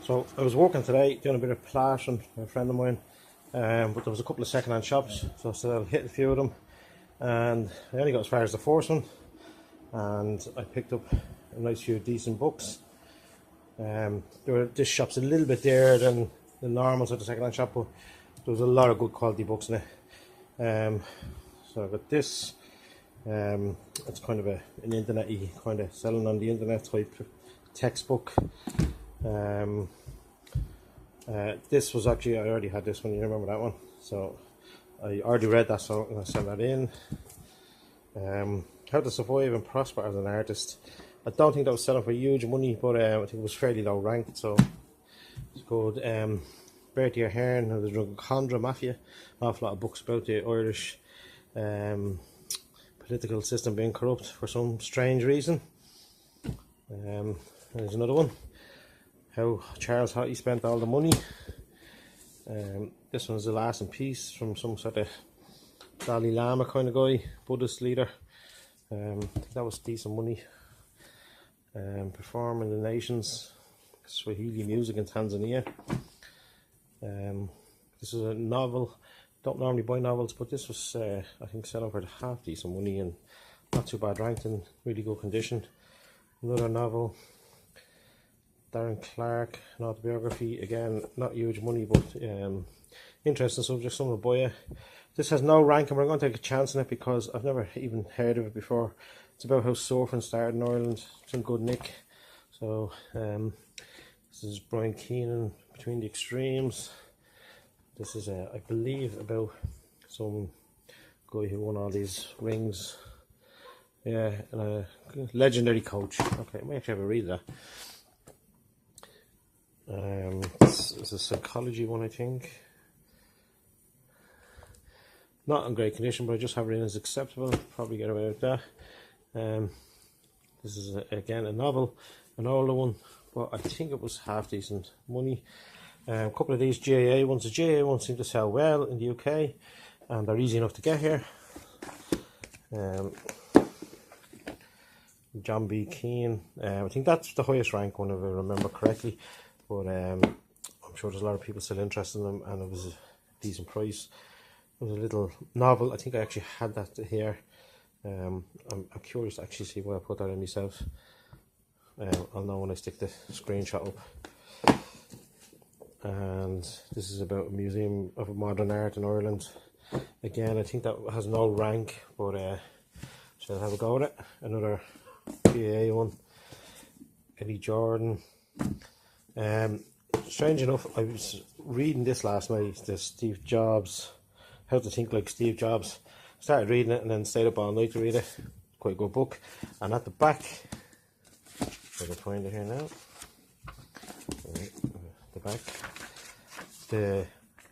So I was working today doing a bit of plastering for a friend of mine, but there was a couple of second-hand shops, so I said I'll hit a few of them, and I only got as far as the first one, and I picked up a nice few decent books. This shop's a little bit dearer than the normals at the second-hand shop, but there was a lot of good quality books in it. So I got this. It's kind of an internet-y kind of selling on the internet type textbook. This was actually, I already had this one, you remember that one, so I already read that, so I'm going to send that in. How to Survive and Prosper as an Artist. I don't think that was selling for huge money, but I think it was fairly low ranked, so it's called Bertie Ahern and the Drumcondra Mafia. An awful lot of books about the Irish political system being corrupt for some strange reason. There's another one. How Charles Haughey spent all the money. This one's The Last in Peace from some sort of Dalai Lama kind of guy, Buddhist leader. I think that was decent money. Performing the Nations, Swahili music in Tanzania. This is a novel. Don't normally buy novels, but this was I think selling for half decent money and not too bad ranked, in really good condition. Another novel. Darren Clark, an autobiography, again not huge money, but interesting subject, someone will buy it. This has no rank, and we're going to take a chance on it because I've never even heard of it before. It's about how surfing started in Ireland. It's in good nick. So this is Brian Keenan, Between the Extremes. This is I believe about some guy who won all these rings. Yeah, and a legendary coach. Okay, I might actually have a read of that. This is a psychology one, I think. Not in great condition, but I just have it in as acceptable. Probably get away with that. This is again a novel, an older one, but I think it was half decent money. A couple of these GAA ones. The GAA ones seem to sell well in the UK, and they're easy enough to get here. John B. Keane. I think that's the highest rank one, if I remember correctly. But I'm sure there's a lot of people still interested in them, and it was a decent price. It was a little novel. I think I actually had that here. I'm curious to actually see where I put that in myself. I'll know when I stick the screenshot up. And this is about a museum of modern art in Ireland. Again, I think that has no rank, but shall I have a go at it? Another PA one. Eddie Jordan. Strange enough, I was reading this last night, the Steve Jobs, How to Think Like Steve Jobs. Started reading it and then stayed up all night to read it. Quite a good book. And at the back, if I can find it here now. Right, the back. The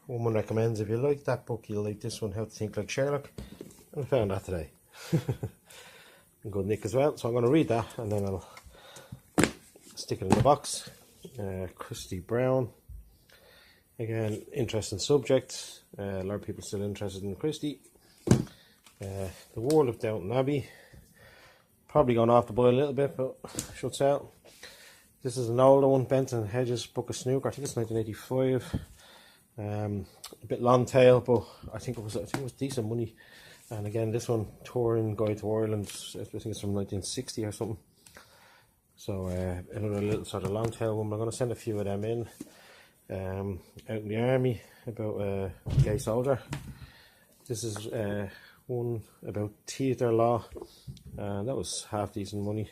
woman recommends, if you like that book, you'll like this one, How to Think Like Sherlock. And I found that today. Good nick as well. So I'm going to read that and then I'll stick it in the box. Christy Brown, again interesting subject. A lot of people still interested in Christy. The World of Downton Abbey, probably gone off the boil a little bit, but should sell. This is an older one, Benton Hedges Book of Snooker. I think it's 1985. A bit long tail, but I think it was decent money. And again, this one, Touring Guide to Ireland, I think it's from 1960 or something. So another little sort of long tail one. I'm going to send a few of them in. Out in the army, about a gay soldier. This is one about theatre law, and that was half decent money.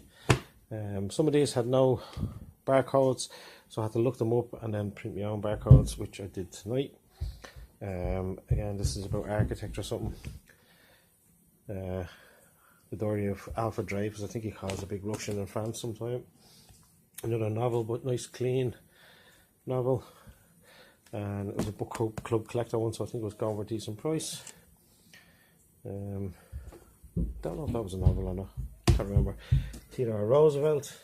Some of these had no barcodes, so I had to look them up and then print my own barcodes, which I did tonight. Again, this is about architecture or something. The Diary of Alfred Dreyfus. I think he caused a big ruction in France sometime. Another novel, but nice clean novel. And it was a book club collector one, so I think it was gone for a decent price. Don't know if that was a novel or not. Can't remember. Theodore Roosevelt.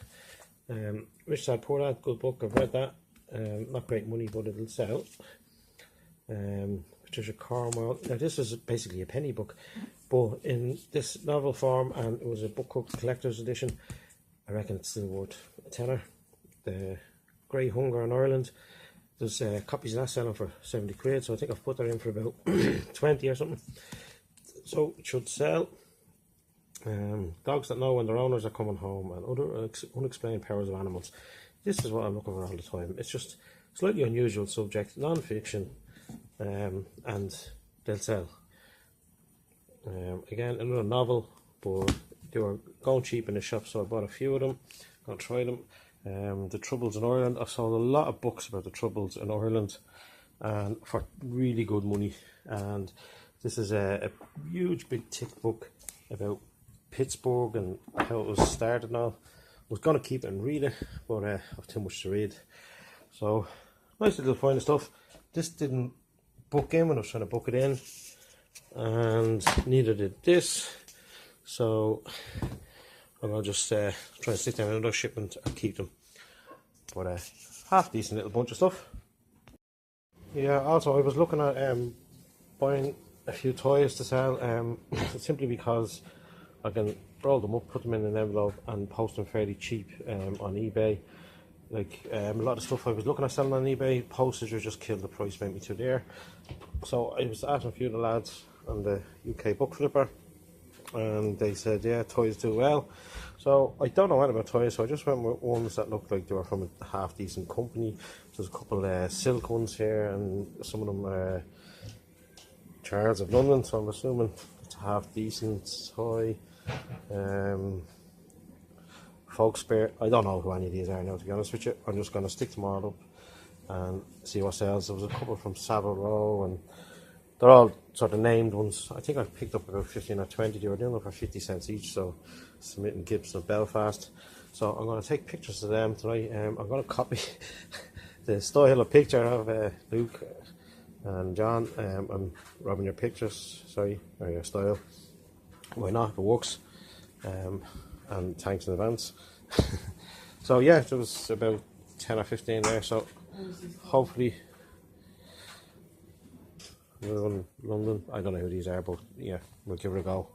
Rich Dad Poor Dad, good book. I've read that. Not great money, but it'll sell. Patricia Cornwell. Now this is basically a penny book, but in this novel form, and it was a book collector's edition. I reckon it's still worth a tenner. The Grey Hunger in Ireland. There's copies of that selling for 70 quid, so I think I've put that in for about 20 or something. So it should sell. Dogs that know when their owners are coming home and other unexplained powers of animals. This is what I'm looking for all the time. It's just slightly unusual subject, non-fiction, and they'll sell. Again, another novel, but they were going cheap in the shop, so I bought a few of them. Gonna try them. The Troubles in Ireland. I've sold a lot of books about the Troubles in Ireland, and for really good money. And this is a huge, big, thick book about Pittsburgh and how it was started and all. I was gonna keep it and read it, but I have too much to read. So nice little find of stuff. This didn't book in when I was trying to book it in, and neither did this. So I'm gonna just try and stick down another shipment and keep them. But half decent little bunch of stuff. Yeah. Also, I was looking at buying a few toys to sell. Simply because I can roll them up, put them in an envelope, and post them fairly cheap on eBay. Like a lot of stuff I was looking at selling on eBay, postage would just kill the price, made me too dear. So I was asking a few of the lads on the UK Book Flipper, and they said, yeah, toys do well. So I don't know anything about toys, so I just went with ones that looked like they were from a half decent company. There's a couple silk ones here, and some of them are Charles of London, so I'm assuming it's a half decent toy. Folkspear, I don't know who any of these are now, to be honest with you. I'm just going to stick them all up and see what sells. There was a couple from Savile Row, and they're all sort of named ones. I think I picked up about 15 or 20. They were doing them for 50 cents each, so Smith and Gibson of Belfast. So I'm going to take pictures of them tonight. I'm going to copy the style of picture of Luke and John. I'm robbing your pictures, sorry, or your style. Why not? It works. And thanks in advance. So yeah, there was about 10 or 15 there, so hopefully London, I don't know who these are, but yeah, we'll give it a go.